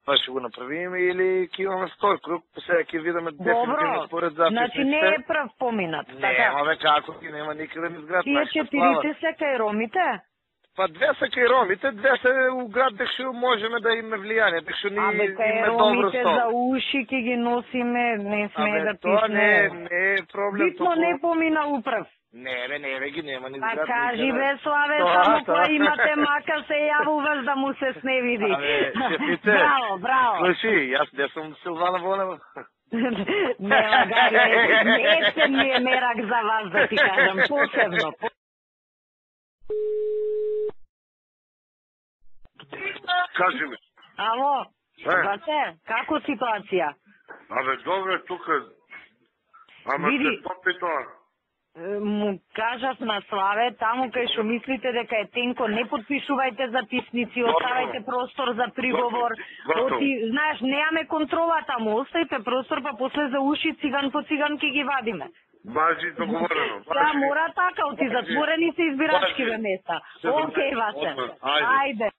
Па ще го направим или ќе имаме втор круг, сега ќе видиме дефинитивно според записниците. Значи не е прав поминат, така? Нема, бе, како ги нема никаде низ град. Тие четирите се кај ромите? Па две са кај ромите, две се у град, дек што можеме да имаме влијание, дек што ни име добро сто. За уши ќе ги носиме, не сме да пишне. Тоа не е проблем. Битно не помина управ. Не, ги нема низ град. Па кажи бе, Славе, само која имате мака се јавуваш да му се сневиди. Шефите, браво. Слуши, јас не сум Силвана Вонева. Не, лагаре, не ми е мерак за вас да ти кажам, посебно. Кажи ми. Ало, бате, како ситуација? Абе, добре, тука. Ама се топи тоа. Му кажав на Славе, таму кај што мислите дека е тенко, не подпишувајте записници, оставајте простор за приговор. Знаеш, неаме контрола таму, оставите простор, па после за уши циган по циган ќе ги вадиме. Бажи, договорено. Сега мора така, оти затворени се избирачки места. Океј, Васе. Ајде.